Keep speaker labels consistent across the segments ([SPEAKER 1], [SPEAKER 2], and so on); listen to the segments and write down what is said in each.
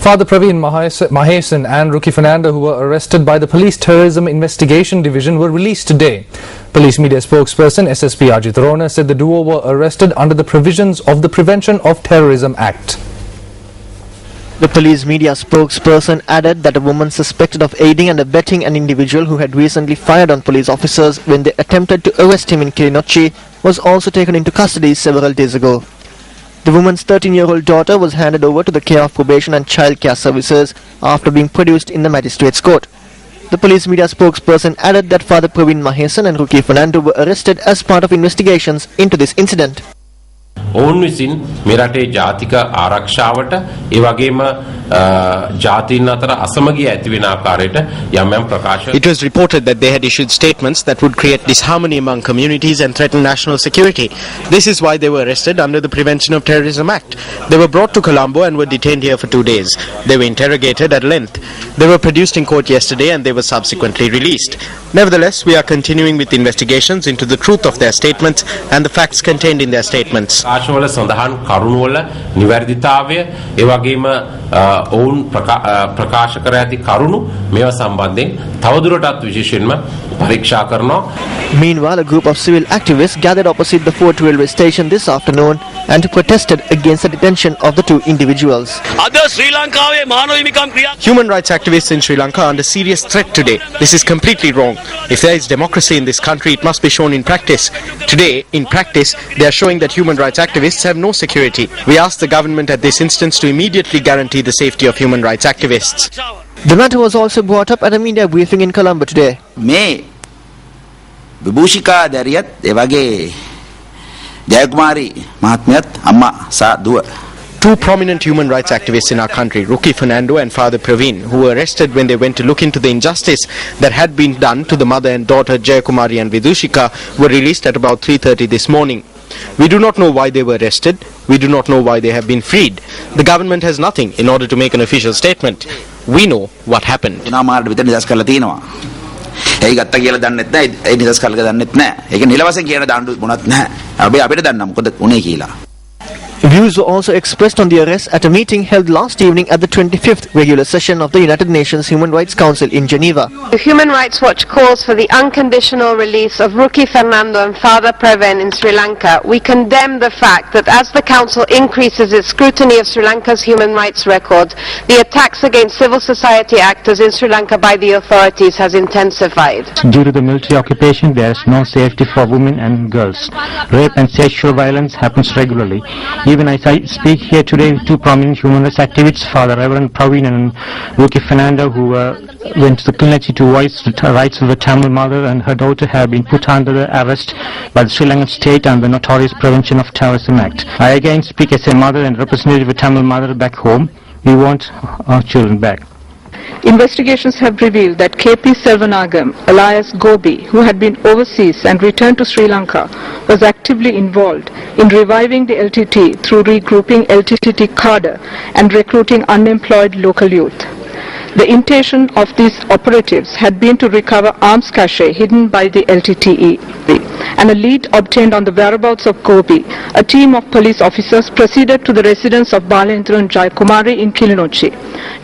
[SPEAKER 1] Father Praveen Mahesan and Ruki Fernando, who were arrested by the Police Terrorism Investigation Division, were released today. Police media spokesperson SSP Ajit Rona said the duo were arrested under the provisions of the Prevention of Terrorism Act.
[SPEAKER 2] The police media spokesperson added that a woman suspected of aiding and abetting an individual who had recently fired on police officers when they attempted to arrest him in Kilinochchi was also taken into custody several days ago. The woman's 13-year-old daughter was handed over to the care of probation and child care services after being produced in the magistrate's court. The police media spokesperson added that Father Praveen Mahesan and Ruki Fernando were arrested as part of investigations into this incident.
[SPEAKER 3] ඔවුන් විසින් මේ රටේ ජාතික ආරක්ෂාවට ඒ වගේම ජාතීන් අතර අසමගිය ඇති වෙන ආකාරයට යම් යම් ප්‍රකාශ.
[SPEAKER 4] It was reported that they had issued statements that would create disharmony among communities and threaten national security. This is why they were arrested under the Prevention of Terrorism Act. They were brought to Colombo and were detained here for 2 days. They were interrogated at length. They were produced in court yesterday and they were subsequently released. Nevertheless, we are continuing with investigations into the truth of their statements and the facts contained in their statements.
[SPEAKER 3] ආශවල සඳහන් කරුණු වල නිවැරදිතාවය ඒ වගේම ඔවුන් ප්‍රකාශ කර ඇති කරුණු මේවා සම්බන්ධයෙන් තවදුරටත් විශේෂයෙන්ම පරීක්ෂා කරනවා.
[SPEAKER 2] Meanwhile, a group of civil activists gathered opposite the Fort Railway station this afternoon and protested against the detention of the two individuals.
[SPEAKER 4] Human rights activists in Sri Lanka are under serious threat today. This is completely wrong. If there is democracy in this country, it must be shown in practice. Today, in practice, they are showing that human rights activists have no security. We ask the government at this instance to immediately guarantee the safety of human rights activists.
[SPEAKER 2] The matter was also brought up at a media briefing in Colombo today.
[SPEAKER 5] May Vibhushika Dariyat Evage Jayakumari Mahatmyat Amma Sa Dua.
[SPEAKER 4] Two prominent human rights activists in our country, Ruki Fernando and Father Praveen, who were arrested when they went to look into the injustice that had been done to the mother and daughter Jayakumari and Vidhushika, were released at about 3:30 this morning. We do not know why they were arrested. We do not know why they have been freed. The government has nothing in order to make an official statement. We know what happened.
[SPEAKER 5] ඒ ගත්ත කියලා දන්නෙත් නැහැ ඒ නිදස් කල්ක දන්නෙත් නැහැ ඒක නිලවසෙන් කියන දාන්න මොනවත් නැහැ අපි අපිට දන්නා මොකද උනේ කියලා.
[SPEAKER 2] Views were also expressed on the arrest at a meeting held last evening at the 25th regular session of the United Nations Human Rights Council in Geneva.
[SPEAKER 6] The Human Rights Watch calls for the unconditional release of Ruki Fernando and Father Praveen in Sri Lanka. We condemn the fact that as the Council increases its scrutiny of Sri Lanka's human rights record, the attacks against civil society actors in Sri Lanka by the authorities has intensified.
[SPEAKER 7] Due to the military occupation, there is no safety for women and girls. Rape and sexual violence happens regularly. Even as I speak here today, two prominent human rights activists, Father Reverend Praveen and Ruki Fernando, who went to the Kilinochchi to voice the rights of the Tamil mother and her daughter, have been put under the arrest by the Sri Lankan state and the notorious Prevention of Terrorism Act. I again speak as a mother and representative of a Tamil mother back home. We want our children back.
[SPEAKER 8] Investigations have revealed that KP Selvanagam, alias Gobi, who had been overseas and returned to Sri Lanka, was actively involved in reviving the LTT through regrouping LTT cadre and recruiting unemployed local youth. The intention of these operatives had been to recover arms cache hidden by the LTTE, and a lead obtained on the whereabouts of Gobi. A team of police officers proceeded to the residence of Balendra and Jayakumari in Kilinochchi.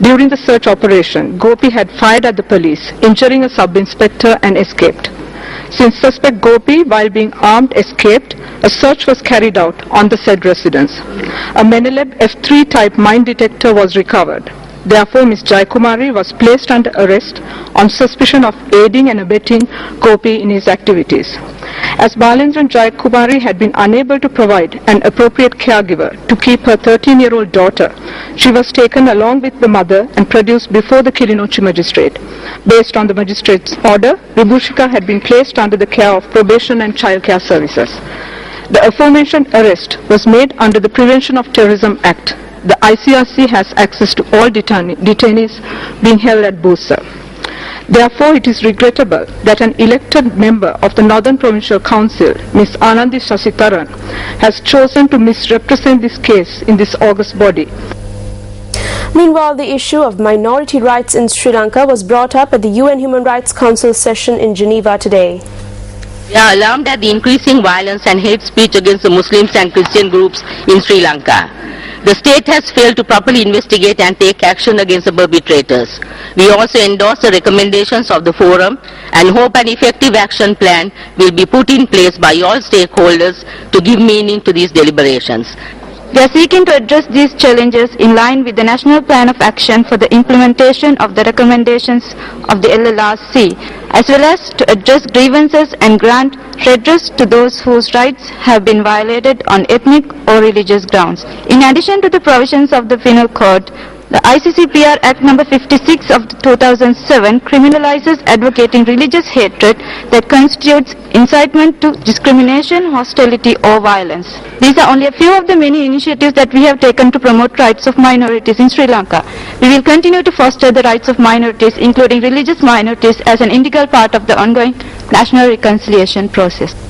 [SPEAKER 8] During the search operation, Gopi had fired at the police, injuring a sub-inspector and escaped. Since suspect Gopi, while being armed, escaped, a search was carried out on the said residence. A Meneleb F3 type mine detector was recovered. Therefore, Ms. Jayakumari was placed under arrest on suspicion of aiding and abetting Gopi in his activities. As Balendra and Jayakumari had been unable to provide an appropriate caregiver to keep her 13-year-old daughter, she was taken along with the mother and produced before the Kilinochchi magistrate. Based on the magistrate's order, Vibhushika had been placed under the care of probation and child care services. The aforementioned arrest was made under the Prevention of Terrorism Act. The ICRC has access to all detainees being held at Busa. Therefore, it is regrettable that an elected member of the Northern Provincial Council, Ms. Anandi Shashitaran, has chosen to misrepresent this case in this august body.
[SPEAKER 9] Meanwhile, the issue of minority rights in Sri Lanka was brought up at the UN Human Rights Council session in Geneva today.
[SPEAKER 10] We are alarmed at the increasing violence and hate speech against the Muslims and Christian groups in Sri Lanka. The state has failed to properly investigate and take action against the perpetrators. We also endorse the recommendations of the forum and hope an effective action plan will be put in place by all stakeholders to give meaning to these deliberations.
[SPEAKER 11] We are seeking to address these challenges in line with the National Plan of Action for the implementation of the recommendations of the LLRC, as well as to address grievances and grant redress to those whose rights have been violated on ethnic or religious grounds. In addition to the provisions of the Penal Code, the ICCPR Act No. 56 of 2007 criminalizes advocating religious hatred that constitutes incitement to discrimination, hostility or violence. These are only a few of the many initiatives that we have taken to promote rights of minorities in Sri Lanka. We will continue to foster the rights of minorities, including religious minorities, as an integral part of the ongoing national reconciliation process.